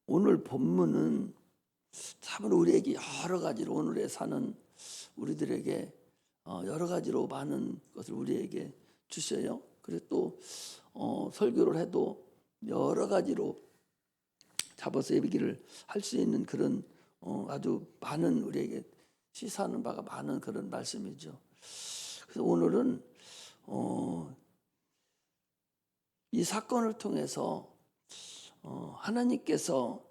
오늘 본문은 참 우리에게 여러 가지로 오늘에 사는 우리들에게 여러 가지로 많은 것을 우리에게 주셔요. 그래서 또 설교를 해도 여러 가지로 잡아서 얘기를 할 수 있는 그런 아주 많은 우리에게 시사하는 바가 많은 그런 말씀이죠. 그래서 오늘은 이 사건을 통해서 하나님께서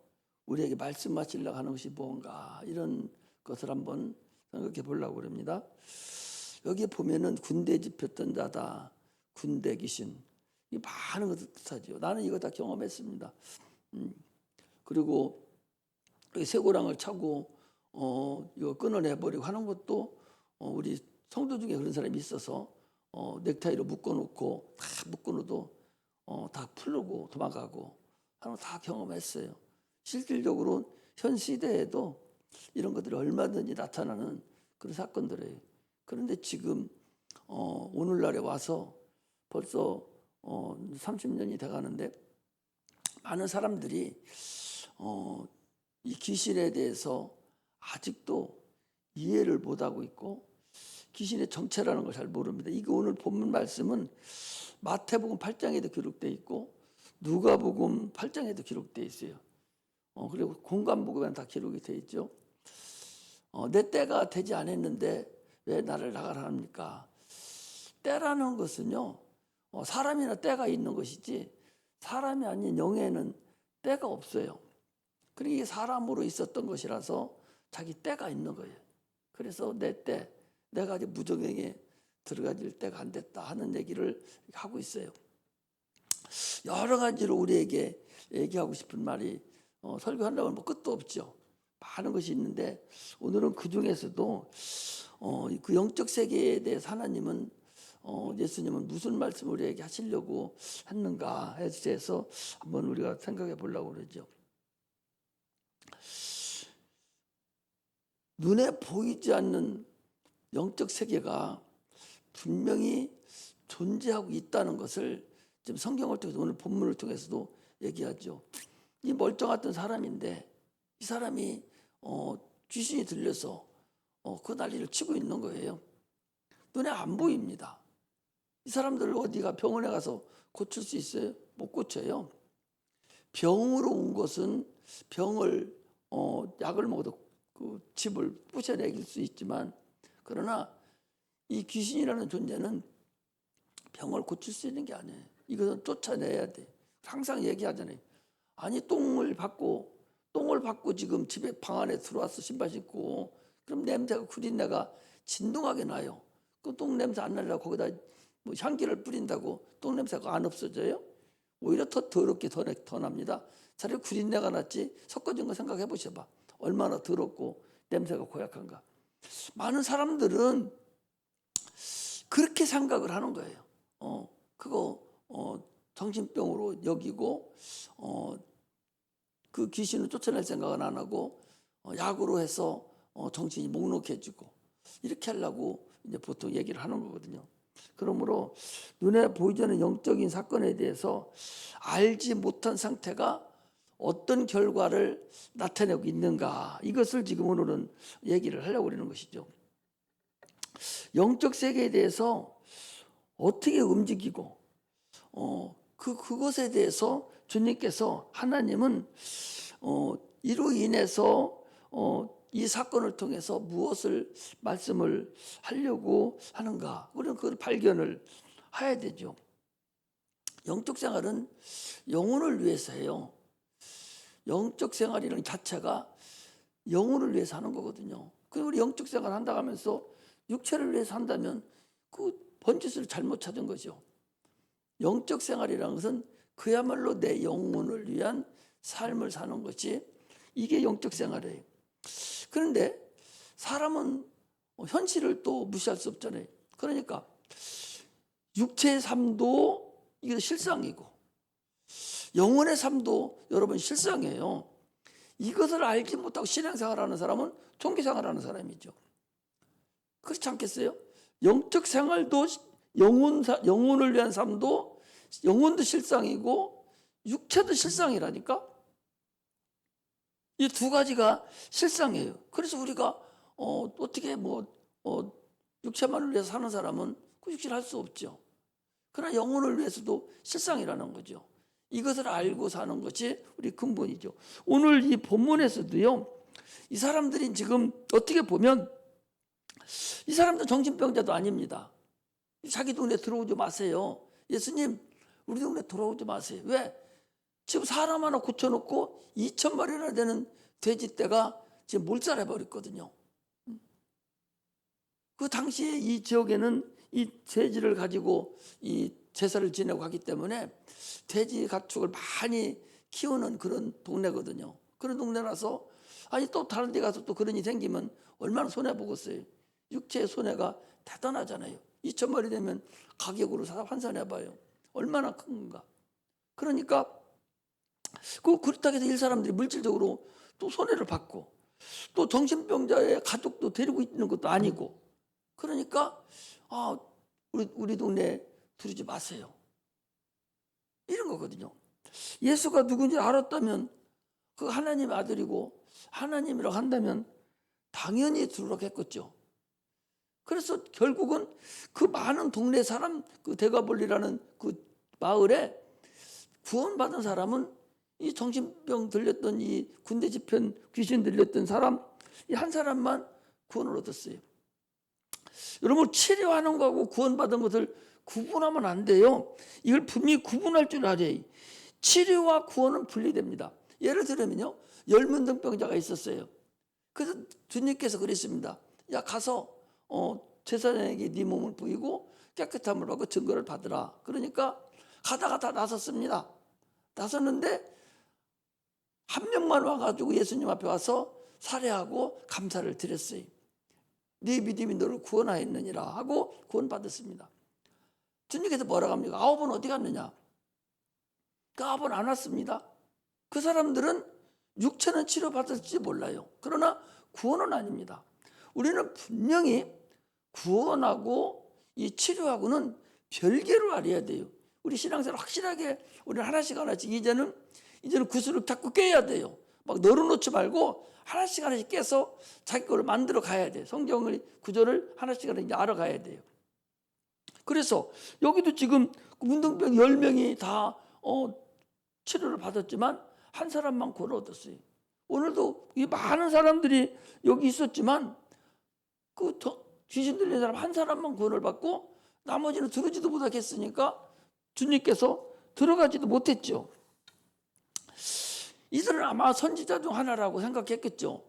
우리에게 말씀하시려고 하는 것이 뭔가 이런 것을 한번 생각해 보려고 합니다. 여기에 보면은 군대 집혔던 자다, 군대 귀신, 이 많은 것을 뜻하죠. 나는 이거 다 경험했습니다. 그리고 쇠고랑을 차고 이거 끊어내버리고 하는 것도 우리 성도 중에 그런 사람이 있어서 넥타이로 묶어놓고 다 묶어놓어도 다 풀고 도망가고 하는 거 다 경험했어요. 실질적으로 현 시대에도 이런 것들이 얼마든지 나타나는 그런 사건들이에요. 그런데 지금 오늘날에 와서 벌써 30년이 돼가는데 많은 사람들이 이 귀신에 대해서 아직도 이해를 못하고 있고 귀신의 정체라는 걸 잘 모릅니다. 이거 오늘 본문 말씀은 마태복음 8장에도 기록되어 있고 누가복음 8장에도 기록되어 있어요. 그리고 공관복음에는 다 기록이 되어 있죠. 내 때가 되지 않았는데 왜 나를 나가라 합니까? 때라는 것은요, 사람이나 때가 있는 것이지 사람이 아닌 영에는 때가 없어요. 그러니까 이게 사람으로 있었던 것이라서 자기 때가 있는 거예요. 그래서 내 때, 내가 아직 무적행에 들어가질 때가 안 됐다 하는 얘기를 하고 있어요. 여러 가지로 우리에게 얘기하고 싶은 말이 설교한다고 하면 끝도 없죠. 많은 것이 있는데 오늘은 그 중에서도 그 영적 세계에 대해서 하나님은 예수님은 무슨 말씀을 우리에게 하시려고 했는가 해서 한번 우리가 생각해 보려고 그러죠. 눈에 보이지 않는 영적 세계가 분명히 존재하고 있다는 것을 지금 성경을 통해서 오늘 본문을 통해서도 얘기하죠. 이 멀쩡했던 사람인데 이 사람이 귀신이 들려서 그 난리를 치고 있는 거예요. 눈에 안 보입니다. 이 사람들 어디가 병원에 가서 고칠 수 있어요? 못 고쳐요. 병으로 온 것은 병을 약을 먹어도 그 집을 부셔내길 수 있지만 그러나 이 귀신이라는 존재는 병을 고칠 수 있는 게 아니에요. 이것은 쫓아내야 돼. 항상 얘기하잖아요. 아니 똥을 받고 지금 집에 방 안에 들어와서 신발 신고 그럼 냄새가 구린내가 진동하게 나요. 그 똥 냄새 안 나려고 거기다 뭐 향기를 뿌린다고 똥 냄새가 안 없어져요? 오히려 더 더럽게 더 납니다. 차라리 구린내가 낫지 섞어진 거 생각해 보셔봐. 얼마나 더럽고 냄새가 고약한가. 많은 사람들은 그렇게 생각을 하는 거예요. 그거 정신병으로 여기고 그 귀신을 쫓아낼 생각은 안 하고 약으로 해서 정신이 몽록해지고 이렇게 하려고 이제 보통 얘기를 하는 거거든요. 그러므로 눈에 보이지 않는 영적인 사건에 대해서 알지 못한 상태가 어떤 결과를 나타내고 있는가 이것을 지금 오늘은 얘기를 하려고 하는 것이죠. 영적 세계에 대해서 어떻게 움직이고 그것에 대해서 주님께서 하나님은 이로 인해서 이 사건을 통해서 무엇을 말씀을 하려고 하는가 우리는 그걸 발견을 해야 되죠. 영적 생활은 영혼을 위해서 해요. 영적 생활이라는 자체가 영혼을 위해서 하는 거거든요. 그리고 우리 영적 생활 한다고 하면서 육체를 위해서 한다면 그 번짓을 잘못 찾은 거죠. 영적 생활이라는 것은 그야말로 내 영혼을 위한 삶을 사는 것이 이게 영적 생활이에요. 그런데 사람은 현실을 또 무시할 수 없잖아요. 그러니까 육체의 삶도 이게 실상이고 영혼의 삶도 여러분 실상이에요. 이것을 알지 못하고 신앙생활하는 사람은 종교생활하는 사람이죠. 그렇지 않겠어요? 영적 생활도 영혼을 위한 삶도 영혼도 실상이고 육체도 실상이라니까. 이 두 가지가 실상이에요. 그래서 우리가 어떻게 육체만을 위해서 사는 사람은 그 육체를 할 수 없죠. 그러나 영혼을 위해서도 실상이라는 거죠. 이것을 알고 사는 것이 우리 근본이죠. 오늘 이 본문에서도요, 이 사람들이 지금 어떻게 보면 이 사람도 정신병자도 아닙니다. 자기 동네 들어오지 마세요. 예수님, 우리 동네 들어오지 마세요. 왜? 지금 사람 하나 고쳐놓고 2,000마리나 되는 돼지떼가 지금 몰살해버렸거든요. 그 당시에 이 지역에는 이 돼지를 가지고 이 제사를 지내고 하기 때문에 돼지 가축을 많이 키우는 그런 동네거든요. 그런 동네라서 아니 또 다른 데 가서 또 그런 일이 생기면 얼마나 손해보겠어요. 육체의 손해가 대단하잖아요. 2,000마리 되면 가격으로 환산해봐요. 얼마나 큰 건가. 그러니까 그렇다고 해서 일 사람들이 물질적으로 또 손해를 받고 또 정신병자의 가족도 데리고 있는 것도 아니고 그러니까 우리 동네 들이지 마세요. 이런 거거든요. 예수가 누군지 알았다면 그 하나님의 아들이고 하나님이라고 한다면 당연히 들으라고 했겠죠. 그래서 결국은 그 많은 동네 사람, 그 대가볼리라는 그 마을에 구원받은 사람은 이 정신병 들렸던 이 군대 집현 귀신 들렸던 사람 이 한 사람만 구원을 얻었어요. 여러분 치료하는 거하고 구원받은 것을 구분하면 안 돼요. 이걸 분명히 구분할 줄 알아요. 치료와 구원은 분리됩니다. 예를 들면요, 열문등병자가 있었어요. 그래서 주님께서 그랬습니다. 야 가서 제사장에게 네 몸을 부이고 깨끗함을 받고 증거를 받으라. 그러니까 가다가 다 나섰습니다. 나섰는데 한 명만 와가지고 예수님 앞에 와서 살해하고 감사를 드렸어요. 네 믿음이 너를 구원하였느니라 하고 구원받았습니다. 주님께서 뭐라고 합니까? 9은 어디 갔느냐? 그 9은 안 왔습니다. 그 사람들은 육체는 치료받을지 몰라요. 그러나 구원은 아닙니다. 우리는 분명히 구원하고 이 치료하고는 별개로 알아야 돼요. 우리 신앙생활 확실하게 우리는 하나씩 이제는 구슬을 자꾸 깨야 돼요. 막 널어놓지 말고 하나씩 깨서 자기 거를 만들어 가야 돼요. 성경의 구절을 하나씩 이제 알아가야 돼요. 그래서 여기도 지금 문둥병 10명이 다 치료를 받았지만 한 사람만 구원 얻었어요. 오늘도 이 많은 사람들이 여기 있었지만 그 귀신 들린 사람 한 사람만 구원을 받고 나머지는 들어지도 못하겠으니까 주님께서 들어가지도 못했죠. 이들은 아마 선지자 중 하나라고 생각했겠죠.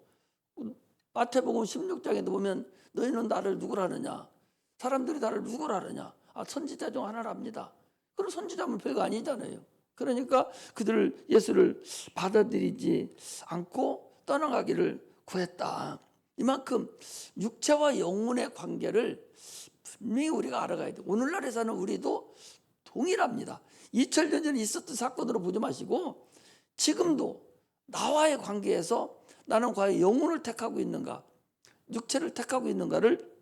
마태복음 16장에도 보면 너희는 나를 누구라 하느냐, 사람들이 나를 누구라 하느냐, 선지자 중 하나랍니다. 그럼 선지자면 별거 아니잖아요. 그러니까 그들을 예수를 받아들이지 않고 떠나가기를 구했다. 이만큼 육체와 영혼의 관계를 분명히 우리가 알아가야 돼요. 오늘날에서는 우리도 동일합니다. 2000년 전에 있었던 사건으로 보지 마시고 지금도 나와의 관계에서 나는 과연 영혼을 택하고 있는가, 육체를 택하고 있는가를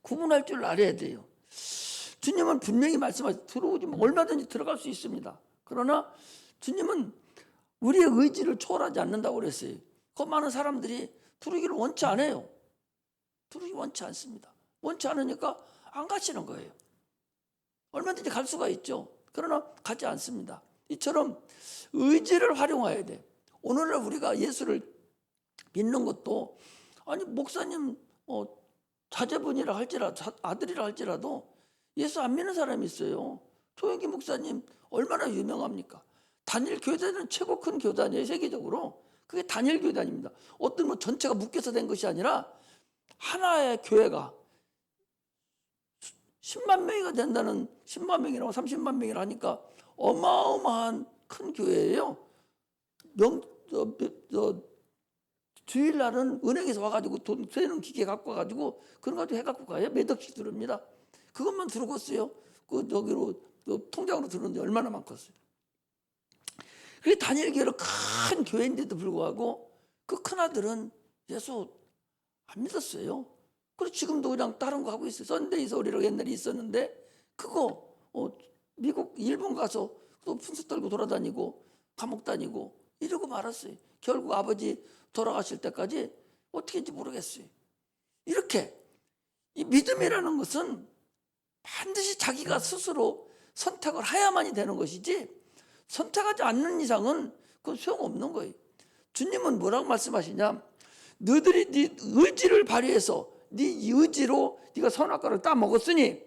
구분할 줄 알아야 돼요. 주님은 분명히 말씀하시죠. 들어오지만 얼마든지 들어갈 수 있습니다. 그러나 주님은 우리의 의지를 초월하지 않는다고 그랬어요. 그 많은 사람들이 들어오기를 원치 않아요. 들어오기 원치 않습니다. 원치 않으니까 안 가시는 거예요. 얼마든지 갈 수가 있죠. 그러나 가지 않습니다. 이처럼 의지를 활용해야 돼. 오늘날 우리가 예수를 믿는 것도 아니 목사님 자제분이라 할지라도 아들이라 할지라도 예수 안 믿는 사람이 있어요. 조영기 목사님 얼마나 유명합니까? 단일 교단은 최고 큰 교단이에요. 세계적으로. 그게 단일 교단입니다. 어떤 전체가 묶여서 된 것이 아니라 하나의 교회가 10만 명이가 된다는 10만 명이라고 30만 명이라 하니까 어마어마한 큰 교회예요. 주일날은 은행에서 와가지고 돈 세는 기계 갖고 와가지고 그런 거 가지고 해갖고 가요. 몇 억씩 들읍니다. 그것만 들어갔어요. 저기로 통장으로 들었는데 얼마나 많겠어요. 그게 단일교회로 큰 교회인데도 불구하고 그 큰아들은 예수 안 믿었어요. 그리고 지금도 그냥 다른 거 하고 있어요. 썬데이 서울이라고 옛날에 있었는데 그거 미국 일본 가서 또 분수 떨고 돌아다니고 감옥 다니고 이러고 말았어요. 결국 아버지 돌아가실 때까지 어떻게인지 모르겠어요. 이렇게 이 믿음이라는 것은 반드시 자기가 스스로 선택을 해야만이 되는 것이지 선택하지 않는 이상은 그건 소용없는 거예요. 주님은 뭐라고 말씀하시냐? 너희들이 네 의지를 발휘해서 네 의지로 네가 선악과를 따먹었으니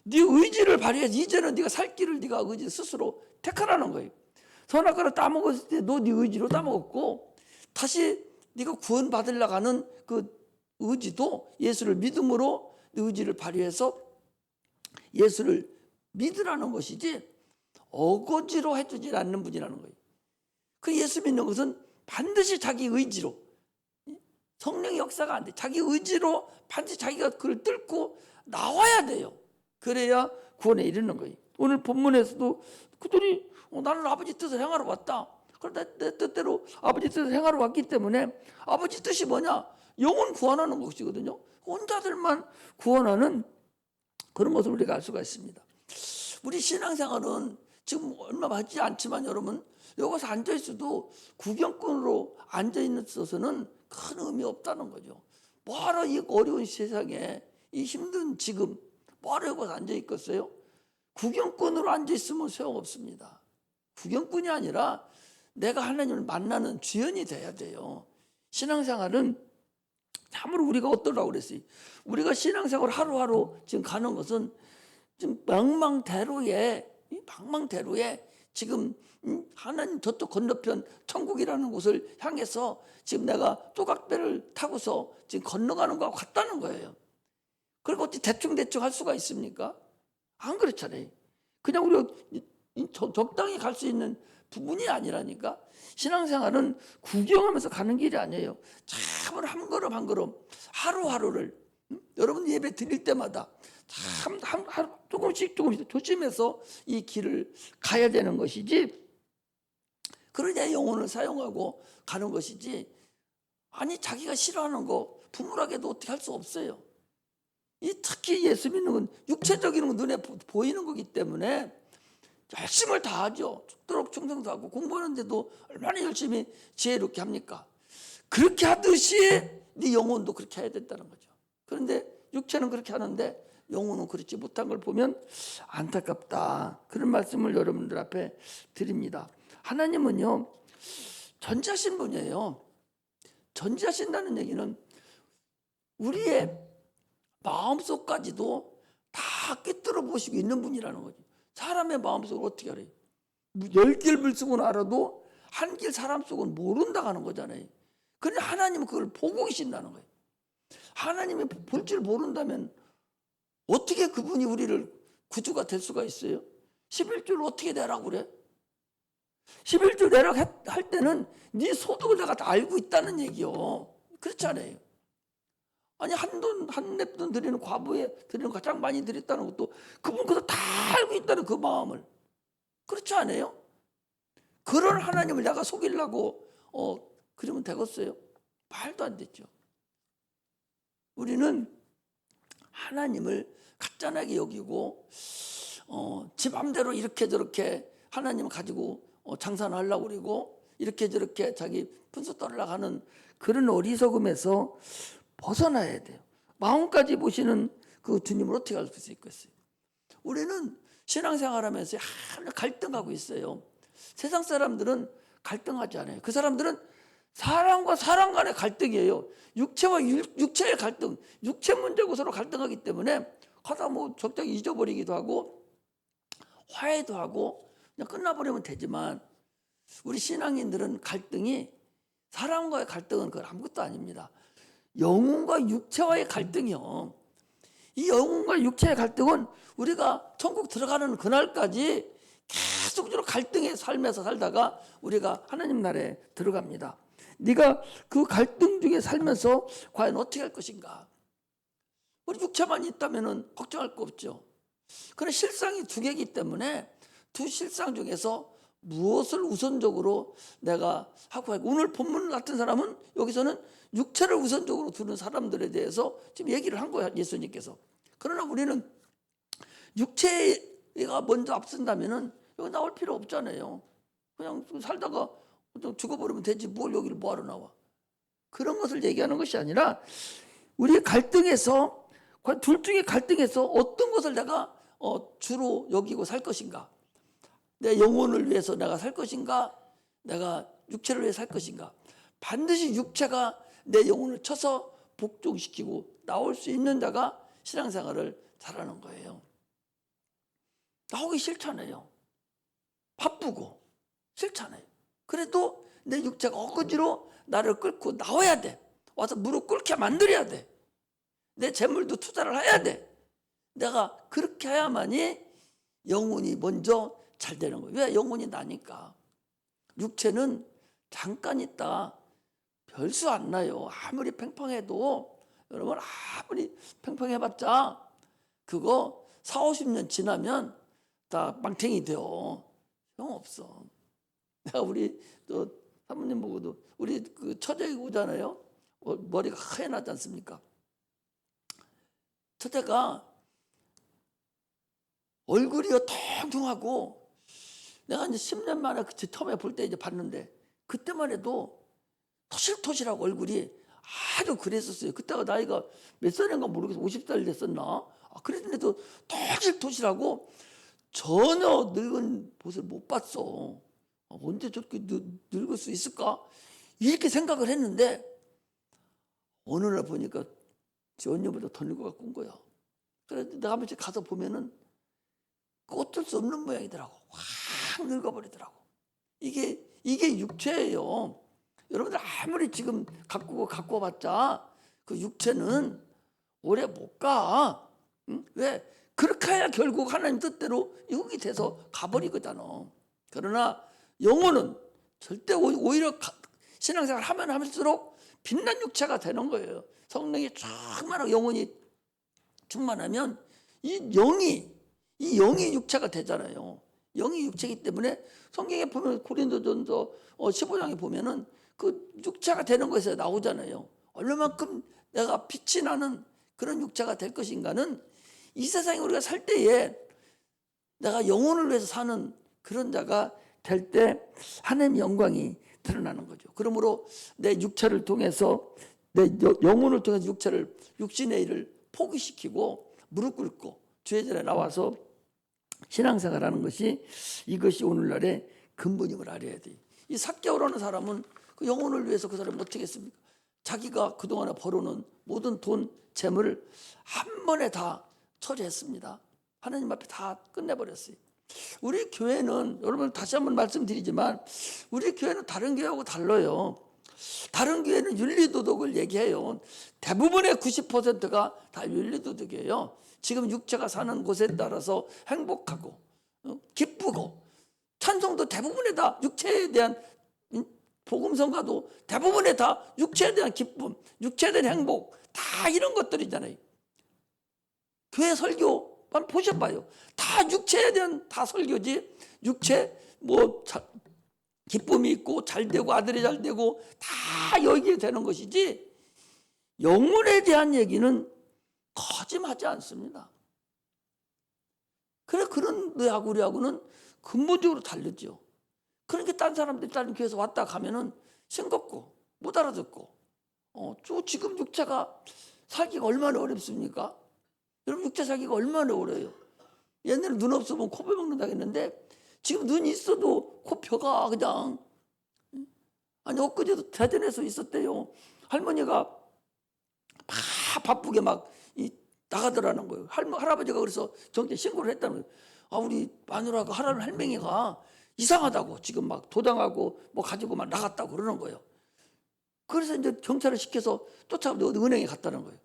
네 의지를 발휘해서 이제는 네가 살 길을 네가 의지 스스로 택하라는 거예요. 선악과를 따먹었을 때 너 네 의지로 따먹었고 다시 네가 구원받으려고 하는 그 의지도 예수를 믿음으로 네 의지를 발휘해서 예수를 믿으라는 것이지 어거지로 해주지 않는 분이라는 거예요. 그 예수 믿는 것은 반드시 자기 의지로, 성령의 역사가 안 돼. 자기 의지로 반드시 자기가 그걸 뚫고 나와야 돼요. 그래야 구원에 이르는 거예요. 오늘 본문에서도 그들이 나는 아버지 뜻을 행하러 왔다. 그런데 내 뜻대로 아버지 뜻을 행하러 왔기 때문에 아버지 뜻이 뭐냐? 영혼 구원하는 것이거든요. 혼자들만 구원하는 그런 것을 우리가 알 수가 있습니다. 우리 신앙생활은 지금 얼마 하지 않지만 여러분 여기서 앉아있어도 구경꾼으로 앉아있어서는 큰 의미 없다는 거죠. 뭐하러 이 어려운 세상에 이 힘든 지금 뭐하러 여기서 앉아있겠어요? 구경꾼으로 앉아있으면 소용없습니다. 구경꾼이 아니라 내가 하나님을 만나는 주연이 돼야 돼요. 신앙생활은 참으로 우리가 어떠라고 그랬어요? 우리가 신앙생활 하루하루 지금 가는 것은 지금 망망대로에 지금 하나님 저쪽 건너편 천국이라는 곳을 향해서 지금 내가 조각배를 타고서 지금 건너가는 거하고 같다는 거예요. 그리고 어찌 대충 할 수가 있습니까? 안 그렇잖아요. 그냥 우리가 적당히 갈 수 있는 부분이 아니라니까. 신앙생활은 구경하면서 가는 길이 아니에요. 참으로 한 걸음 한 걸음 하루하루를 여러분 예배 드릴 때마다 참 조금씩 조심해서 이 길을 가야 되는 것이지, 그러냐 영혼을 사용하고 가는 것이지, 아니 자기가 싫어하는 거 부물하게도 어떻게 할 수 없어요. 이 특히 예수 믿는 건 육체적인 건 눈에 보이는 거기 때문에 열심을 다하죠. 죽도록 충성도 하고 공부하는데도 얼마나 열심히 지혜롭게 합니까? 그렇게 하듯이 네 영혼도 그렇게 해야 된다는 거죠. 그런데 육체는 그렇게 하는데 영혼은 그렇지 못한 걸 보면 안타깝다. 그런 말씀을 여러분들 앞에 드립니다. 하나님은요 전지하신 분이에요. 전지하신다는 얘기는 우리의 마음속까지도 다 꿰뚫어 보시고 있는 분이라는 거죠. 사람의 마음속을 어떻게 알아요? 10길 물속은 알아도 한 길 사람 속은 모른다고 하는 거잖아요. 그런데 하나님은 그걸 보고 계신다는 거예요. 하나님이 볼 줄 모른다면 어떻게 그분이 우리를 구주가 될 수가 있어요? 11조를 어떻게 내라고 그래? 11조 내라고 할 때는 네 소득을 내가 다 알고 있다는 얘기요. 그렇잖아요. 아니 한 냅돈 드리는 과부에 드리는 가장 많이 드렸다는 것도 그분 그거 다 알고 있다는 그 마음을. 그렇지 않아요? 그런 하나님을 내가 속이려고 그러면 되겠어요? 말도 안 되죠. 우리는 하나님을 가짜나게 여기고 지 맘대로 이렇게 저렇게 하나님을 가지고 장사를 하려고 그러고 이렇게 저렇게 자기 분수 떨려고 하는 그런 어리석음에서 벗어나야 돼요. 마음까지 보시는 그 주님을 어떻게 알 수 있겠어요? 우리는 신앙생활하면서 하늘 갈등하고 있어요. 세상 사람들은 갈등하지 않아요. 그 사람들은 사람과 사람 간의 갈등이에요. 육체와 육체의 갈등, 육체 문제고 서로 갈등하기 때문에 가다 뭐 적당히 잊어버리기도 하고 화해도 하고 그냥 끝나버리면 되지만 우리 신앙인들은 갈등이 사람과의 갈등은 그건 아무것도 아닙니다. 영혼과 육체와의 갈등이요. 이 영혼과 육체의 갈등은 우리가 천국 들어가는 그날까지 계속적으로 갈등의 삶에서 살다가 우리가 하나님 나라에 들어갑니다. 네가 그 갈등 중에 살면서 과연 어떻게 할 것인가? 우리 육체만 있다면 걱정할 거 없죠. 그러나 실상이 두 개이기 때문에 두 실상 중에서 무엇을 우선적으로 내가 하고 오늘 본문 같은 사람은 여기서는 육체를 우선적으로 두는 사람들에 대해서 지금 얘기를 한 거야 예수님께서. 그러나 우리는 육체가 먼저 앞선다면은 여기 나올 필요 없잖아요. 그냥 살다가 죽어버리면 되지 뭘 여기를 뭐하러 나와. 그런 것을 얘기하는 것이 아니라 우리 갈등에서 둘 중에 갈등에서 어떤 것을 내가 주로 여기고 살 것인가. 내 영혼을 위해서 내가 살 것인가, 내가 육체를 위해 살 것인가. 반드시 육체가 내 영혼을 쳐서 복종시키고 나올 수 있는 자가 신앙생활을 잘하는 거예요. 나오기 싫잖아요. 바쁘고 싫잖아요. 그래도 내 육체가 억지로 나를 끌고 나와야 돼. 와서 무릎 꿇게 만들어야 돼. 내 재물도 투자를 해야 돼. 내가 그렇게 해야만이 영혼이 먼저 잘 되는 거예요. 왜? 영혼이 나니까. 육체는 잠깐 있다 별수 안 나요. 아무리 팽팽해도, 여러분 아무리 팽팽해봤자 그거 40-50년 지나면 다 망탱이 돼요. 소용없어. 내가 우리 또 사모님 보고도 우리 그 처제가 오잖아요. 머리가 하얘나지 않습니까? 처제가 얼굴이 통통하고, 내가 이제 10년 만에 처음에 볼 때 이제 봤는데, 그때만 해도 토실토실하고 얼굴이 아주 그랬었어요. 그때가 나이가 몇 살인가 모르겠어. 50살 됐었나? 그랬는데도 토실토실하고 전혀 늙은 모습을 못 봤어. 언제 저렇게 늙을 수 있을까? 이렇게 생각을 했는데 어느 날 보니까 전년보다 더 늙어갖고 온 거야. 그래서 내가 한 번씩 가서 보면은 어쩔 수 없는 모양이더라고. 확 늙어버리더라고. 이게 육체예요. 여러분들 아무리 지금 갖고 봤자 그 육체는 오래 못 가. 응? 왜? 그렇게 해야 결국 하나님 뜻대로 육이 돼서 가버리거든. 그러나 영혼은 절대 오히려 신앙생활 하면 할수록 빛난 육체가 되는 거예요. 성령이 충만하고 영혼이 충만하면 이 영이 육체가 되잖아요. 영이 육체이기 때문에 성경에 보면 고린도전서 15장에 보면은 그 육체가 되는 것에서 나오잖아요. 얼마만큼 내가 빛이 나는 그런 육체가 될 것인가는 이 세상에 우리가 살 때에 내가 영혼을 위해서 사는 그런 자가 될 때 하나님의 영광이 드러나는 거죠. 그러므로 내 육체를 통해서, 내 영혼을 통해서 육신의 일을 포기시키고 무릎 꿇고 주의 전에 나와서 신앙생활하는 것이, 이것이 오늘날의 근본임을 알아야 돼요. 이 삭개오라는 사람은 그 영혼을 위해서 그 사람이 어떻게 했습니까? 자기가 그동안에 벌어놓은 모든 돈, 재물을 한 번에 다 처리했습니다. 하나님 앞에 다 끝내버렸어요. 우리 교회는, 여러분 다시 한번 말씀드리지만, 우리 교회는 다른 교회하고 달라요. 다른 교회는 윤리도덕을 얘기해요. 대부분의 90%가 다 윤리도덕이에요. 지금 육체가 사는 곳에 따라서 행복하고 기쁘고, 찬송도 대부분에 다 육체에 대한, 복음성가도 대부분에 다 육체에 대한 기쁨, 육체에 대한 행복, 다 이런 것들이잖아요. 교회 설교만 보셔봐요. 다 육체에 대한 다 설교지. 육체 기쁨이 있고 잘 되고 아들이 잘 되고 다 여기에 되는 것이지, 영혼에 대한 얘기는 거짓하지 않습니다. 그래, 그런 너하고 우리하고는 근본적으로 다르죠. 그러니까 딴 사람들이 다른 교회에서 왔다 가면은 싱겁고 못 알아듣고, 지금 육체가 살기가 얼마나 어렵습니까? 여러분, 육체 살기가 얼마나 어려워요. 옛날에 눈 없으면 코뼈 먹는다 했는데 지금 눈이 있어도 코뼈가 그냥, 아니 엊그제도 대전에서 있었대요. 할머니가 바쁘게 막 나가더라는 거예요. 할아버지가 그래서 경찰에 신고를 했다는 거예요. 우리 마누라가 할머니가 이상하다고 지금 막 도당하고 뭐 가지고 막 나갔다고 그러는 거예요. 그래서 이제 경찰을 시켜서 쫓아가서 은행에 갔다는 거예요.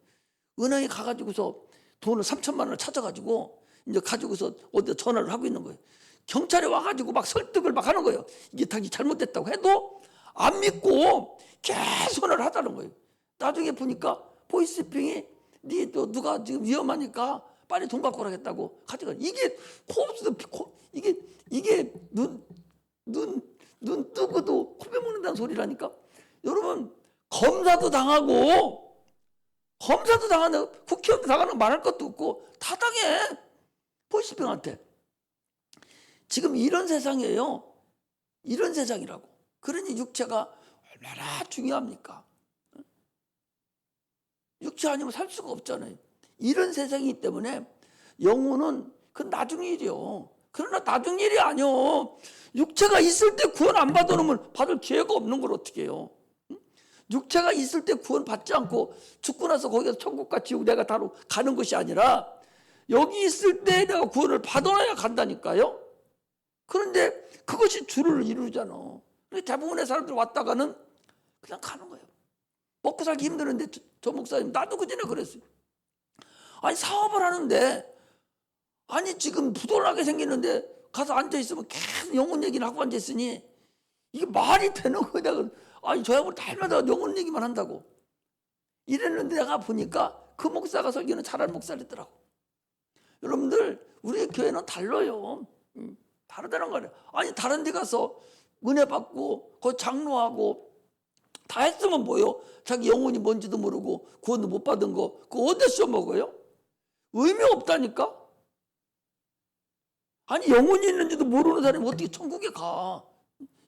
은행에 가가지고서 돈을 3천만 원을 찾아가지고 이제 가지고서 어디 전화를 하고 있는 거예요. 경찰이 와가지고 막 설득을 막 하는 거예요. 이게 당연히 잘못됐다고 해도 안 믿고 계속 전화를 하다는 거예요. 나중에 보니까 보이스피싱이 또 누가 지금 위험하니까 빨리 돈 갖고 오라겠다고 가져가. 이게 이게 눈 뜨고도 코빼 먹는다는 소리라니까. 여러분, 검사도 당하는, 국회의원도 당하는, 말할 것도 없고 다 당해 보이스피싱한테. 지금 이런 세상이에요. 이런 세상이라고. 그러니 육체가 얼마나 중요합니까? 육체 아니면 살 수가 없잖아요. 이런 세상이기 때문에 영혼은 그건 나중 일이요. 그러나 나중 일이 아니요. 육체가 있을 때 구원 안 받아놓으면 받을 기회가 없는 걸 어떻게 해요? 육체가 있을 때 구원 받지 않고 죽고 나서 거기서 천국과 지옥 내가 다로 가는 것이 아니라 여기 있을 때 내가 구원을 받아놔야 간다니까요. 그런데 그것이 주를 이루잖아. 대부분의 사람들 왔다가는 그냥 가는 거예요. 먹고 살기 힘드는데 저 목사님 나도 그전에 그랬어요. 아니 사업을 하는데 아니 지금 부도나게 생겼는데 가서 앉아있으면 계속 영혼 얘기를 하고 앉아있으니 이게 말이 되는 거야. 내가 아니 저 양반 달마다 영혼 얘기만 한다고 이랬는데 내가 보니까 그 목사가 설교는 잘하는 목사였더라고. 여러분들 우리 교회는 달라요. 다르다는 거예요. 아니 다른 데 가서 은혜 받고 거기 장로하고 다 했으면 뭐요? 자기 영혼이 뭔지도 모르고 구원도 못 받은 거 그거 어디서 먹어요? 의미 없다니까. 아니 영혼이 있는지도 모르는 사람이 어떻게 천국에 가?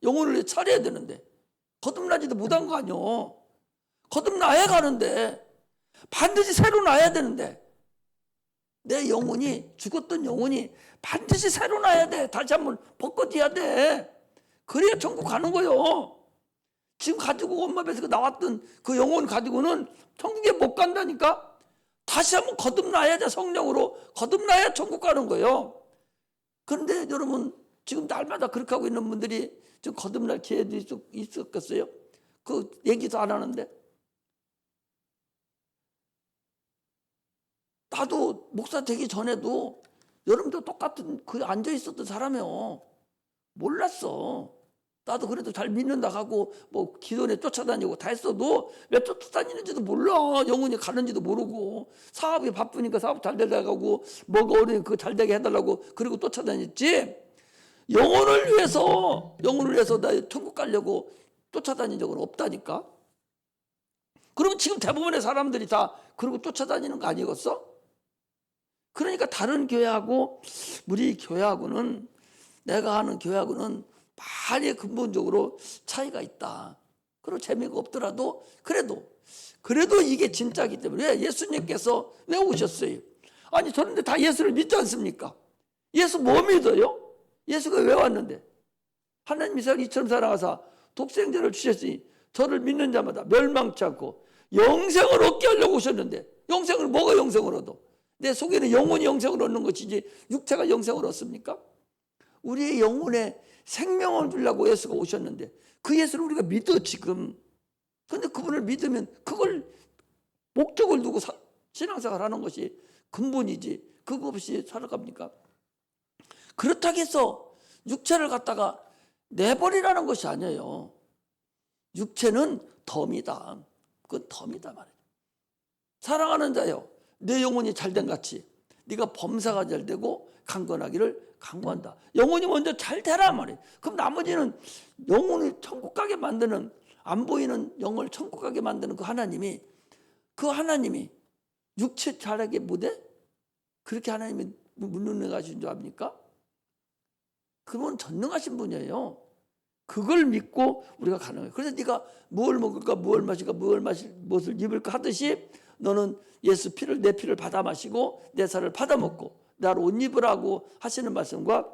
영혼을 차려야 되는데 거듭나지도 못한 거 아니요. 거듭나야 가는데 반드시 새로 나야 되는데 내 영혼이 죽었던 영혼이 반드시 새로 나야 돼. 다시 한번 벗겨져야 돼. 그래야 천국 가는 거요. 지금 가지고 엄마 뱃에서 나왔던 그 영혼 가지고는 천국에 못 간다니까. 다시 한번 거듭나야 돼. 성령으로 거듭나야 천국 가는 거예요. 그런데 여러분 지금 날마다 그렇게 하고 있는 분들이 지금 거듭날 기회도 있었겠어요? 그 얘기도 안 하는데. 나도 목사 되기 전에도 여러분도 똑같은 그 앉아 있었던 사람이요. 몰랐어. 나도 그래도 잘 믿는다 하고 뭐 기도원에 쫓아다니고 다 했어도 왜 쫓아다니는지도 몰라. 영혼이 가는지도 모르고 사업이 바쁘니까 사업 잘 되려고 뭐가 어려우니까 그거 잘 되게 해달라고 그리고 쫓아다녔지. 영혼을 위해서 나 천국 가려고 쫓아다닌 적은 없다니까. 그러면 지금 대부분의 사람들이 다 그러고 쫓아다니는 거 아니겠어? 그러니까 다른 교회하고 우리 교회하고는 내가 하는 교회하고는 많이 근본적으로 차이가 있다. 그리고 재미가 없더라도 그래도 이게 진짜이기 때문에 왜 예수님께서 왜 오셨어요? 아니 저런데 다 예수를 믿지 않습니까? 예수 뭐 믿어요? 예수가 왜 왔는데? 하나님이 세상을 이처럼 사랑하사 독생자를 주셨으니 저를 믿는 자마다 멸망치 않고 영생을 얻게 하려고 오셨는데 영생을 뭐가 영생을 얻어? 내 속에는 영혼이 영생을 얻는 것이지 육체가 영생을 얻습니까? 우리의 영혼에 생명을 주려고 예수가 오셨는데 그 예수를 우리가 믿어 지금. 그런데 그분을 믿으면 그걸 목적을 두고 신앙생활 하는 것이 근본이지 그거 없이 살아갑니까? 그렇다고 해서 육체를 갖다가 내버리라는 것이 아니에요. 육체는 덤이다. 그건 덤이다 말이에요. 사랑하는 자요, 내 영혼이 잘된 같이 네가 범사가 잘되고 강건하기를 강구한다. 영혼이 먼저 잘 되라 말이에요. 그럼 나머지는 영혼을 천국 가게 만드는 안 보이는 영을 천국 가게 만드는 그 하나님이 육체 잘하게 못해? 그렇게 하나님이 무능하신 줄 압니까? 그분 전능하신 분이에요. 그걸 믿고 우리가 가는 거예요. 그래서 네가 뭘 먹을까 뭘 마실까 무엇을 입을까 하듯이 너는 예수 피를 내 피를 받아 마시고 내 살을 받아 먹고 나를 옷 입으라고 하시는 말씀과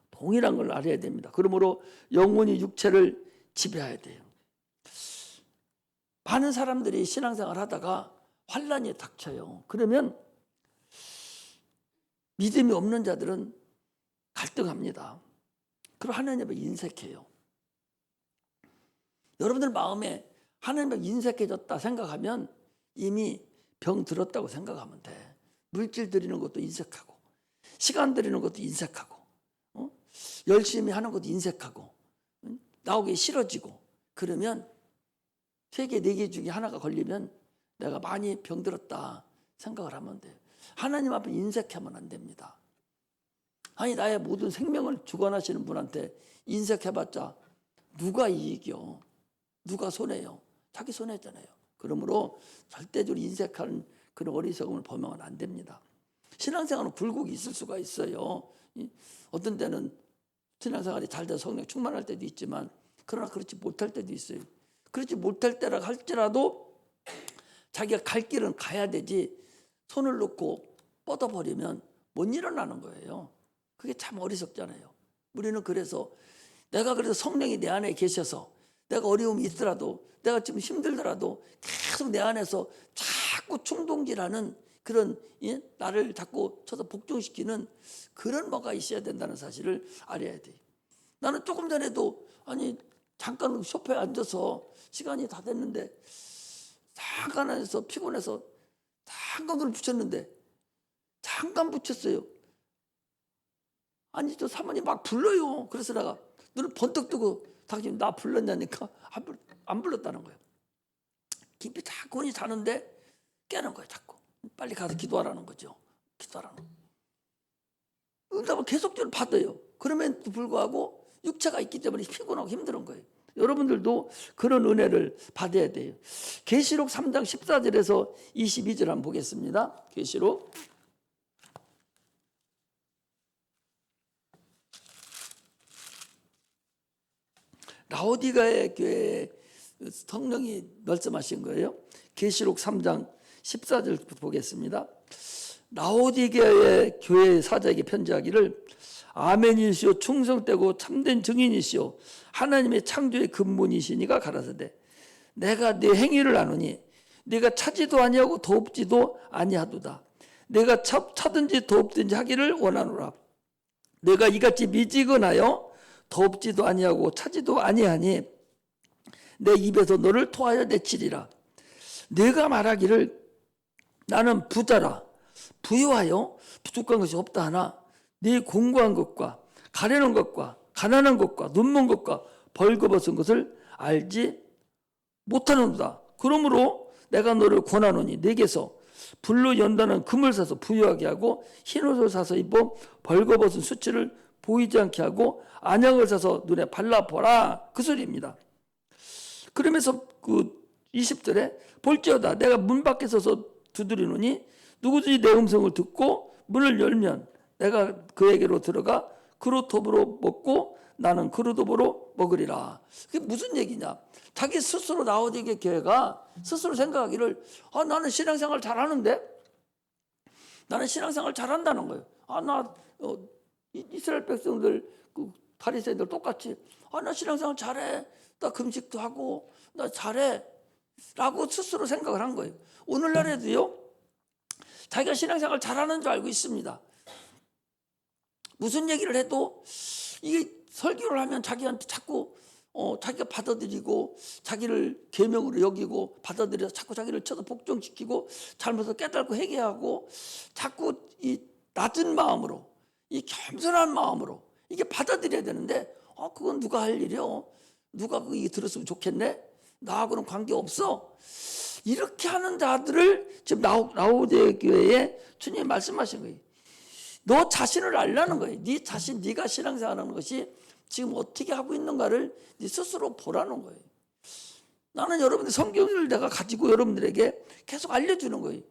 동일한 걸 알아야 됩니다. 그러므로 영혼이 육체를 지배해야 돼요. 많은 사람들이 신앙생활 하다가 환난이 닥쳐요. 그러면 믿음이 없는 자들은 갈등합니다. 그리고 하나님을 인색해요. 여러분들 마음에 하나님을 인색해졌다 생각하면 이미 병 들었다고 생각하면 돼. 물질 드리는 것도 인색하고 시간 드리는 것도 인색하고 열심히 하는 것도 인색하고 나오기 싫어지고 그러면 3개, 4개 중에 하나가 걸리면 내가 많이 병들었다 생각을 하면 돼요. 하나님 앞에 인색하면 안 됩니다. 아니 나의 모든 생명을 주관하시는 분한테 인색해봤자 누가 이익이요? 누가 손해요? 자기 손해잖아요. 그러므로 절대적으로 인색하는 그런 어리석음을 범하면 안 됩니다. 신앙생활은 굴곡이 있을 수가 있어요. 어떤 때는 신앙생활이 잘 돼서 성령 충만할 때도 있지만 그러나 그렇지 못할 때도 있어요. 그렇지 못할 때라 할지라도 자기가 갈 길은 가야 되지 손을 놓고 뻗어버리면 못 일어나는 거예요. 그게 참 어리석잖아요. 우리는 그래서 내가 그래서 성령이 내 안에 계셔서 내가 어려움이 있더라도 내가 지금 힘들더라도 계속 내 안에서 자꾸 충동질하는 그런 나를 자꾸 쳐서 복종시키는 그런 뭐가 있어야 된다는 사실을 알아야 돼요. 나는 조금 전에도 잠깐 소파에 앉아서 시간이 다 됐는데 잠깐 앉아서 피곤해서 잠깐 눈을 붙였는데 잠깐 붙였어요. 저 사모님 막 불러요. 그래서 내가 눈을 번뜩 뜨고 당신 나 불렀냐니까 안 불렀다는 거예요. 깊이 자꾸 자는데 깨는 거예요. 자꾸 빨리 가서 기도하라는 거죠. 기도하라는 거. 응답을 계속적으로 받아요. 그럼에도 불구하고 육체가 있기 때문에 피곤하고 힘든 거예요. 여러분들도 그런 은혜를 받아야 돼요. 계시록 3장 14절에서 22절 한번 보겠습니다. 계시록 라오디가의 교회에 성령이 말씀하신 거예요. 계시록 3장 14절 보겠습니다. 라오디게의 교회 사자에게 편지하기를 아멘이시오 충성되고 참된 증인이시오 하나님의 창조의 근본이시니가 가라사대 내가 네 행위를 아노니 네가 차지도 아니하고 돕지도 아니하도다. 내가 차든지 돕든지 하기를 원하노라. 내가 이같이 미지근하여 돕지도 아니하고 차지도 아니하니 내 입에서 너를 토하여 내치리라. 내가 말하기를 나는 부자라 부유하여 부족한 것이 없다 하나 네 공고한 것과 가려는 것과 가난한 것과 눈먼 것과 벌거벗은 것을 알지 못하는도다. 그러므로 내가 너를 권하노니 내게서 불로 연다는 금을 사서 부유하게 하고 흰옷을 사서 입어 벌거벗은 수치를 보이지 않게 하고 안약을 사서 눈에 발라보라 그 소리입니다. 그러면서 그 20절에 볼지어다 내가 문 밖에 서서 두드리노니 누구든지 내 음성을 듣고 문을 열면 내가 그에게로 들어가 그릇톱으로 먹고 나는 그릇톱으로 먹으리라. 그게 무슨 얘기냐? 자기 스스로 라오디게 교회가 스스로 생각하기를 나는 신앙생활 잘하는데 나는 신앙생활 잘한다는 거예요. 이스라엘 백성들 그 바리새인들 똑같이 나 신앙생활 잘해. 나 금식도 하고 나 잘해. 라고 스스로 생각을 한 거예요. 오늘날에도요. 자기가 신앙생활 잘하는 줄 알고 있습니다. 무슨 얘기를 해도 이게 설교를 하면 자기한테 자꾸 자기가 받아들이고 자기를 계명으로 여기고 받아들여서 자꾸 자기를 쳐서 복종시키고 잘못을 깨닫고 회개하고 자꾸 이 낮은 마음으로 이 겸손한 마음으로 이게 받아들여야 되는데 그건 누가 할 일이요? 누가 이게 들었으면 좋겠네? 나하고는 관계없어. 이렇게 하는 자들을 지금 라오디게 교회에 주님이 말씀하신 거예요. 너 자신을 알라는 거예요. 네 자신, 네가 신앙생활하는 것이 지금 어떻게 하고 있는가를 네 스스로 보라는 거예요. 나는 여러분들 성경을 내가 가지고 여러분들에게 계속 알려주는 거예요.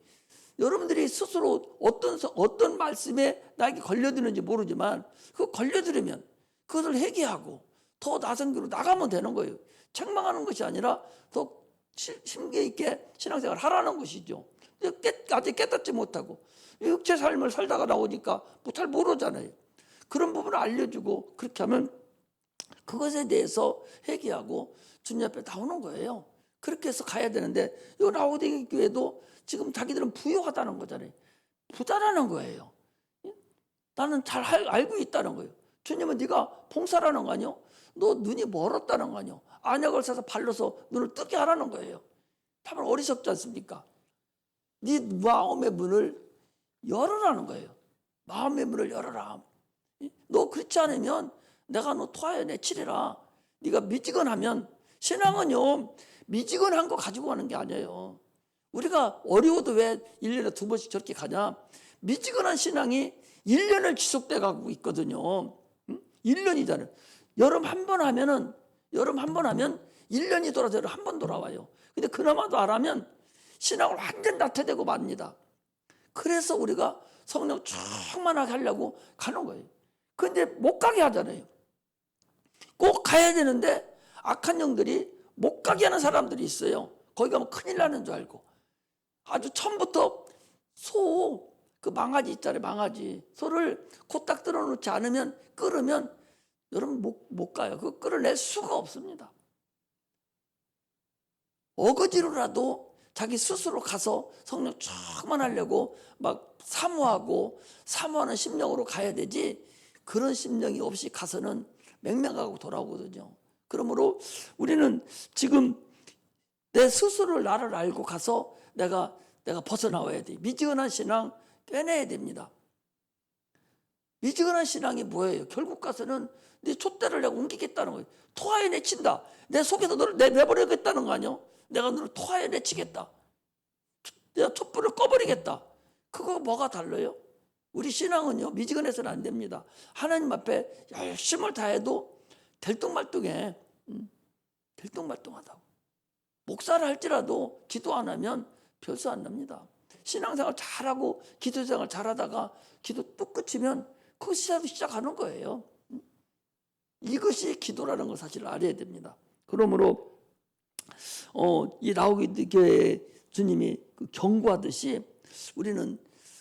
여러분들이 스스로 어떤 말씀에 나에게 걸려드는지 모르지만 그 걸려들으면 그것을 회개하고 더 나선 길로 나가면 되는 거예요. 책망하는 것이 아니라 더 심기 있게 신앙생활을 하라는 것이죠. 아직 깨닫지 못하고 육체 삶을 살다가 나오니까 잘 모르잖아요. 그런 부분을 알려주고 그렇게 하면 그것에 대해서 회개하고 주님 앞에 나오는 거예요. 그렇게 해서 가야 되는데 이 라오디게 교회도 지금 자기들은 부유하다는 거잖아요. 부자라는 거예요. 나는 잘 알고 있다는 거예요. 주님은 네가 봉사라는 거 아니요? 너 눈이 멀었다는 거 아니요? 안약을 사서 발라서 눈을 뜨게 하라는 거예요. 참 어리석지 않습니까? 네 마음의 문을 열어라는 거예요. 마음의 문을 열어라. 너 그렇지 않으면 내가 너 토하여 내치리라. 네가 미지근하면 신앙은요 미지근한 거 가지고 가는 게 아니에요. 우리가 어려워도 왜 1년에 2번씩 저렇게 가냐? 미지근한 신앙이 1년을 지속돼 가고 있거든요. 1년이잖아요. 여름 한 번 하면 1년이 돌아서 여름 한 번 돌아와요. 근데 그나마도 안 하면 신앙을 완전 나태되고 맙니다. 그래서 우리가 성령 충만하게 하려고 가는 거예요. 근데 못 가게 하잖아요. 꼭 가야 되는데 악한 영들이 못 가게 하는 사람들이 있어요. 거기 가면 큰일 나는 줄 알고. 아주 처음부터 그 망아지 있잖아요. 망아지. 소를 코딱 들어놓지 않으면, 끓으면 여러분 못 가요. 그거 끌어낼 수가 없습니다. 어거지로라도 자기 스스로 가서 성령 충만하려고 막 사모하는 심령으로 가야 되지, 그런 심령이 없이 가서는 맹맹하고 돌아오거든요. 그러므로 우리는 지금 내 스스로 나를 알고 가서 내가 벗어나와야 돼. 미지근한 신앙 떼내야 됩니다. 미지근한 신앙이 뭐예요? 결국 가서는 네 촛대를 내가 옮기겠다는 거예요. 토하에 내친다. 내 속에서 너를 내버리겠다는 거 아니요? 내가 너를 토하에 내치겠다. 내가 촛불을 꺼버리겠다. 그거 뭐가 달라요? 우리 신앙은요, 미지근해서는 안 됩니다. 하나님 앞에 열심을 다해도 들뚱말뚱해. 들뚱말뚱하다고. 목사를 할지라도 기도 안 하면 별수 안 납니다. 신앙생활 잘하고 기도생활 잘하다가 기도 뚝 끝이면 그것이라도 시작하는 거예요. 이것이 기도라는 걸 사실 알아야 됩니다. 그러므로 이 라오디게 교회 주님이 경고하듯이 우리는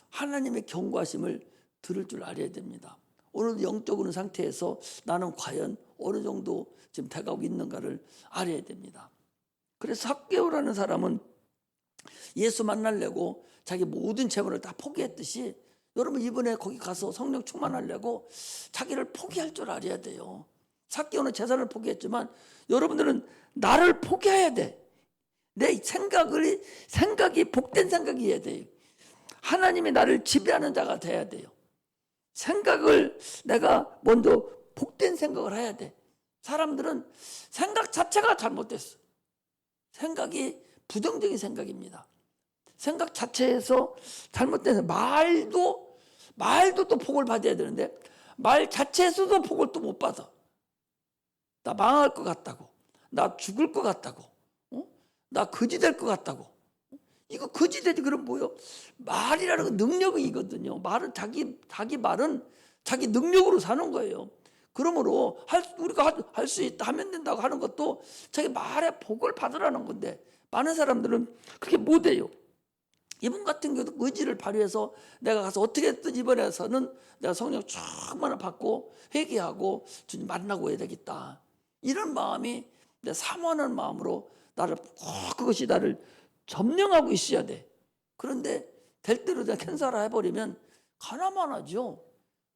하나님의 경고하심을 들을 줄 알아야 됩니다. 오늘도 영적으로 상태에서 나는 과연 어느 정도 지금 돼가고 있는가를 알아야 됩니다. 그래서 삭개오라는 사람은 예수 만나려고 자기 모든 재물을 다 포기했듯이, 여러분 이번에 거기 가서 성령 충만하려고 자기를 포기할 줄 알아야 돼요. 삭개오는 재산을 포기했지만 여러분들은 나를 포기해야 돼. 내 생각이 복된 생각이어야 돼요. 하나님이 나를 지배하는 자가 돼야 돼요. 생각을 내가 먼저 복된 생각을 해야 돼. 사람들은 생각 자체가 잘못됐어. 생각이 부정적인 생각입니다. 생각 자체에서 잘못된 말도 또 복을 받아야 되는데 말 자체에서도 복을 또 못 받아. 나 망할 것 같다고, 나 죽을 것 같다고, 나 거지 될 것 같다고. 이거 거지 되지. 그럼 뭐요? 말이라는 건 능력이거든요. 말은 자기 말은 자기 능력으로 사는 거예요. 그러므로 우리가 할 수 있다 하면 된다고 하는 것도 자기 말에 복을 받으라는 건데, 많은 사람들은 그렇게 못해요. 이분 같은 경우도 의지를 발휘해서 내가 가서 어떻게든 이번에서는 내가 성령 충만을 받고 회개하고 주님 만나고 해야 되겠다, 이런 마음이 내 사모하는 마음으로 그것이 나를 점령하고 있어야 돼. 그런데 될 대로 내가 캔사라 해버리면 가나마나죠.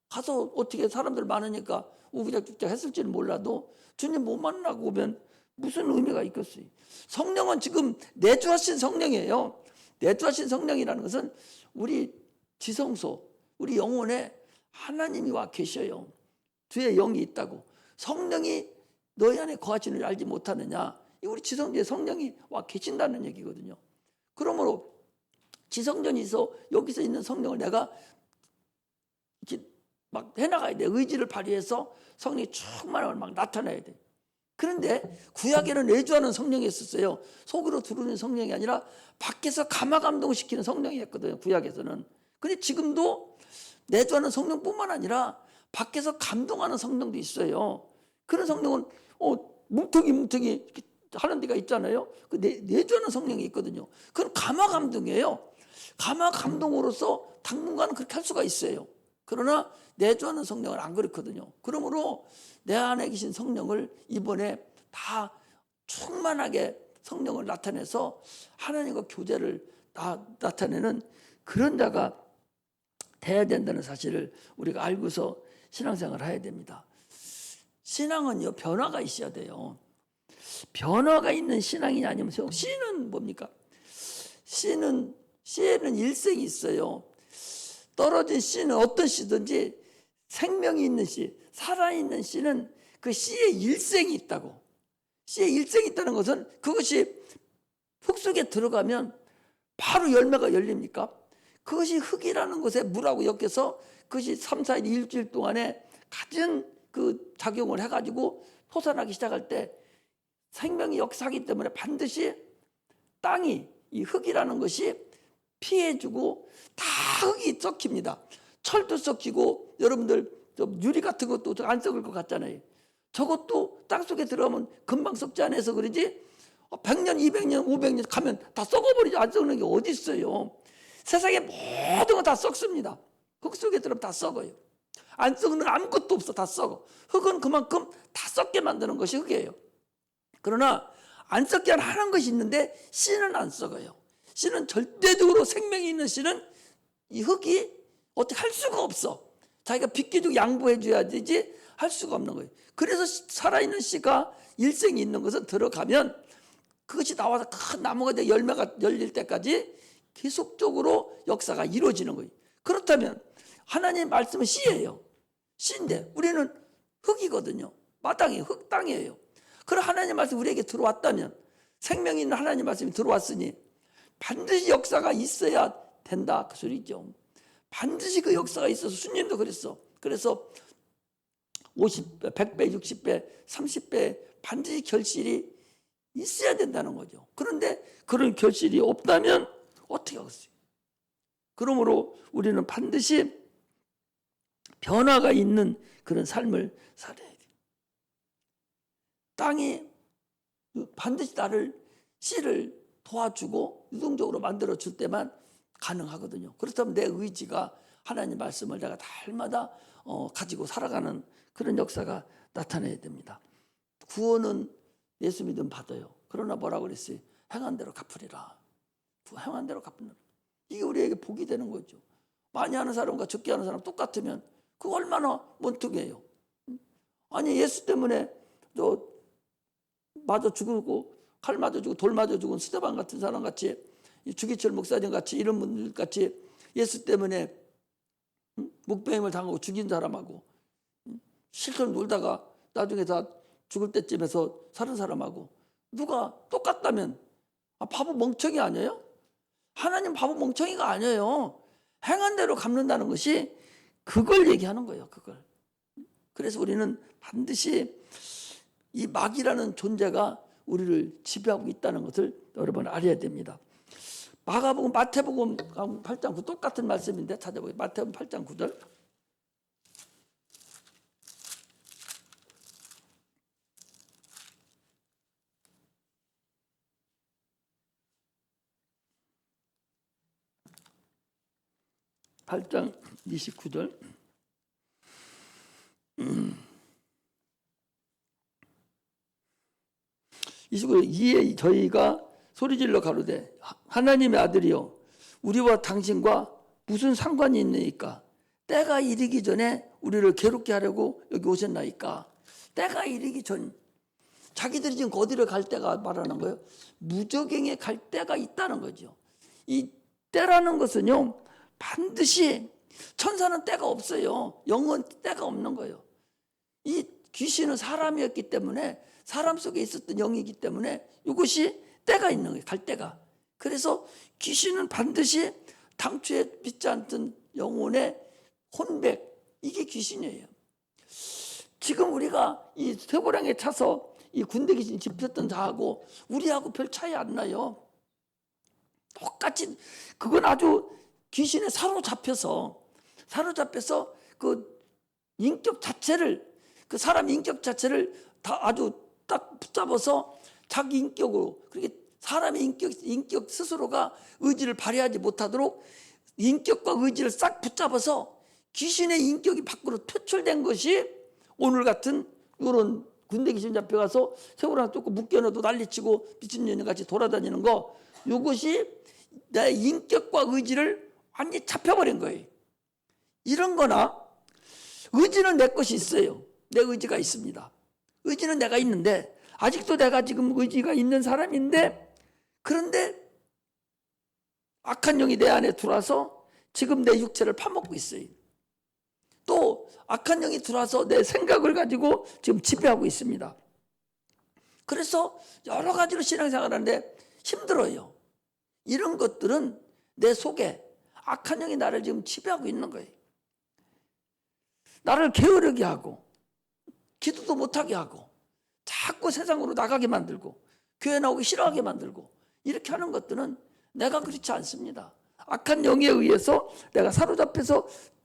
가서 어떻게 사람들 많으니까 우기작죽작 했을지는 몰라도 주님 못 만나고 오면 무슨 의미가 있겠어요. 성령은 지금 내주하신 성령이에요. 내주하신 성령이라는 것은 우리 지성소, 우리 영혼에 하나님이 와 계셔요. 주의 영이 있다고. 성령이 너희 안에 거하시는 줄 알지 못하느냐. 우리 지성소에 성령이 와 계신다는 얘기거든요. 그러므로 지성전에서 여기서 있는 성령을 내가 이렇게 막 해나가야 돼. 의지를 발휘해서 성령이 충만함을 막 나타내야 돼. 그런데 구약에는 내주하는 성령이 있었어요. 속으로 들어오는 성령이 아니라 밖에서 감화감동시키는 성령이었거든요. 구약에서는. 근데 지금도 내주하는 성령뿐만 아니라 밖에서 감동하는 성령도 있어요. 그런 성령은 뭉텅이 하는 데가 있잖아요. 그 내주하는 성령이 있거든요. 그건 감화감동이에요. 감화감동으로서 당분간은 그렇게 할 수가 있어요. 그러나 내주하는 성령은 안 그렇거든요. 그러므로 내 안에 계신 성령을 이번에 다 충만하게 성령을 나타내서 하나님과 교제를 나타내는 그런 자가 돼야 된다는 사실을 우리가 알고서 신앙생활을 해야 됩니다. 신앙은요, 변화가 있어야 돼요. 변화가 있는 신앙이 아니면, 씨는 뭡니까? 씨에는 일생이 있어요. 떨어진 씨는 어떤 씨든지 생명이 있는 씨, 살아있는 씨는 그 씨에 일생이 있다고. 씨에 일생이 있다는 것은 그것이 흙 속에 들어가면 바로 열매가 열립니까? 그것이 흙이라는 것에 물하고 엮여서 그것이 3, 4일, 일주일 동안에 가진 그 작용을 해가지고 솟아나기 시작할 때 생명이 역사하기 때문에 반드시 땅이, 이 흙이라는 것이 피해주고 다 흙이 썩힙니다. 철도 썩히고 여러분들 좀 유리 같은 것도 안 썩을 것 같잖아요. 저것도 땅속에 들어가면 금방 썩지 않아서 그러지 100년, 200년, 500년 가면 다 썩어버리죠. 안 썩는 게 어디 있어요. 세상에 모든 거 다 썩습니다. 흙 속에 들어가면 다 썩어요. 안 썩는 아무것도 없어. 다 썩어. 흙은 그만큼 다 썩게 만드는 것이 흙이에요. 그러나 안 썩게 하는 것이 있는데 씨는 안 썩어요. 씨는 절대적으로 생명이 있는 씨는 이 흙이 어떻게 할 수가 없어. 자기가 빗겨주고 양보해 줘야 되지 할 수가 없는 거예요. 그래서 살아있는 씨가 일생이 있는 것은 들어가면 그것이 나와서 큰 나무가 돼 열매가 열릴 때까지 계속적으로 역사가 이루어지는 거예요. 그렇다면 하나님의 말씀은 씨예요. 씨인데 우리는 흙이거든요. 마땅히 흙 땅이에요. 그럼 하나님의 말씀이 우리에게 들어왔다면 생명이 있는 하나님의 말씀이 들어왔으니 반드시 역사가 있어야 된다 그 소리죠. 반드시 그 역사가 있어서 수님도 그랬어. 그래서 50배, 100배, 60배, 30배 반드시 결실이 있어야 된다는 거죠. 그런데 그런 결실이 없다면 어떻게 하겠어요? 그러므로 우리는 반드시 변화가 있는 그런 삶을 살아야 돼요. 땅이 반드시 나를 씨를 도와주고 유동적으로 만들어 줄 때만 가능하거든요. 그렇다면 내 의지가 하나님 말씀을 내가 날마다 가지고 살아가는 그런 역사가 나타나야 됩니다. 구원은 예수 믿음 받아요. 그러나 뭐라고 그랬어요? 행한 대로 갚으리라. 행한 대로 갚으리라. 이게 우리에게 복이 되는 거죠. 많이 하는 사람과 적게 하는 사람 똑같으면 그거 얼마나 원통해요. 아니 예수 때문에 맞아 죽고 칼 맞아 죽고 돌 맞아 죽은 스데반 같은 사람 같이 주기철 목사님 같이 이런 분들 같이 예수 때문에 묵배임을 당하고 죽인 사람하고 실컷 놀다가 나중에 다 죽을 때쯤에서 사는 사람하고 누가 똑같다면 바보 멍청이 아니에요? 하나님 바보 멍청이가 아니에요. 행한 대로 갚는다는 것이 그걸 얘기하는 거예요. 그걸. 그래서 우리는 반드시 이 마귀라는 존재가 우리를 지배하고 있다는 것을 여러분 알아야 됩니다. 마가복음, 마태복음 8장 9 똑같은 말씀인데 찾아보세요. 마태복음 8장 9절. (8장 29절) 이에 저희가 소리질러 가로되 하나님의 아들이여 우리와 당신과 무슨 상관이 있느니까 때가 이르기 전에 우리를 괴롭게 하려고 여기 오셨나이까. 때가 이르기 전 자기들이 지금 어디를 갈 때가 말하는 거예요. 무저갱에 갈 때가 있다는 거죠. 이 때라는 것은요 반드시 천사는 때가 없어요. 영은 때가 없는 거예요. 이 귀신은 사람이었기 때문에 사람 속에 있었던 영이기 때문에 이것이 때가 있는 거예요. 갈 때가. 그래서 귀신은 반드시 당초에 믿지 않던 영혼의 혼백 이게 귀신이에요. 지금 우리가 이 쇠고랑에 차서 이 군대 귀신 집혔던 자하고 우리하고 별 차이 안 나요. 똑같이 그건 아주 귀신에 사로잡혀서 그 인격 자체를 그 사람 인격 자체를 다 아주 딱 붙잡아서 자기 인격으로 그렇게 사람의 인격 스스로가 의지를 발휘하지 못하도록 인격과 의지를 싹 붙잡아서 귀신의 인격이 밖으로 표출된 것이 오늘 같은 이런 군대 귀신 잡혀가서 세월아 쫓고 묶여놔도 난리치고 미친년같이 돌아다니는 거 이것이 내 인격과 의지를 완전히 잡혀버린 거예요. 이런 거나 의지는 내 것이 있어요. 내 의지가 있습니다. 의지는 내가 있는데 아직도 내가 지금 의지가 있는 사람인데 그런데 악한 영이 내 안에 들어와서 지금 내 육체를 파먹고 있어요. 또 악한 영이 들어와서 내 생각을 가지고 지금 지배하고 있습니다. 그래서 여러 가지로 신앙생활하는데 힘들어요. 이런 것들은 내 속에 악한 영이 나를 지금 지배하고 있는 거예요. 나를 게으르게 하고 기도도 못하게 하고 자꾸 세상으로 나가게 만들고 교회 나오기 싫어하게 만들고 이렇게 하는 것들은 내가 그렇지 않습니다. 악한 영에 의해서 내가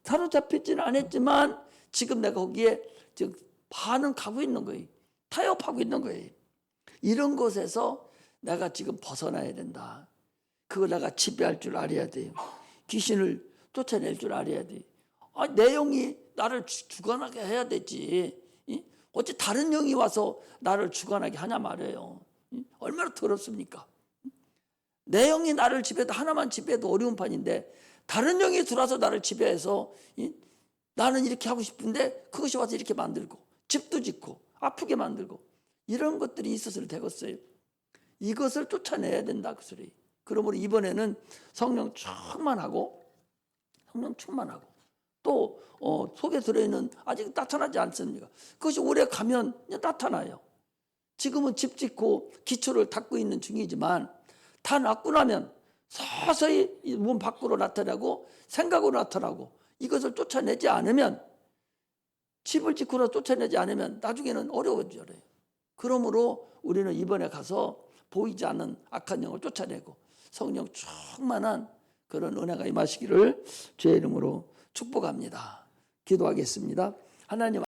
사로잡히지는 않았지만 지금 내가 거기에 지금 반응하고 있는 거예요. 타협하고 있는 거예요. 이런 것에서 내가 지금 벗어나야 된다. 그걸 내가 지배할 줄 알아야 돼요. 귀신을 쫓아낼 줄 알아야 돼요. 내 영이 나를 주관하게 해야 되지. 어째 다른 영이 와서 나를 주관하게 하냐 말이에요. 얼마나 더럽습니까? 내 영이 나를 지배해도 하나만 지배해도 어려운 판인데 다른 영이 들어와서 나를 지배해서 나는 이렇게 하고 싶은데 그것이 와서 이렇게 만들고 집도 짓고 아프게 만들고 이런 것들이 있어서 되겠어요. 이것을 쫓아내야 된다 그 소리. 그러므로 이번에는 성령 충만하고 또 속에 들어있는 아직 나타나지 않습니까? 그것이 오래 가면 나타나요. 지금은 집 짓고 기초를 닦고 있는 중이지만 다 낫고 나면 서서히 몸 밖으로 나타나고 생각으로 나타나고 이것을 쫓아내지 않으면 집을 짓고 쫓아내지 않으면 나중에는 어려워져요. 그러므로 우리는 이번에 가서 보이지 않는 악한 영을 쫓아내고 성령 충만한 그런 은혜가 임하시기를 주의 이름으로 축복합니다. 기도하겠습니다. 하나님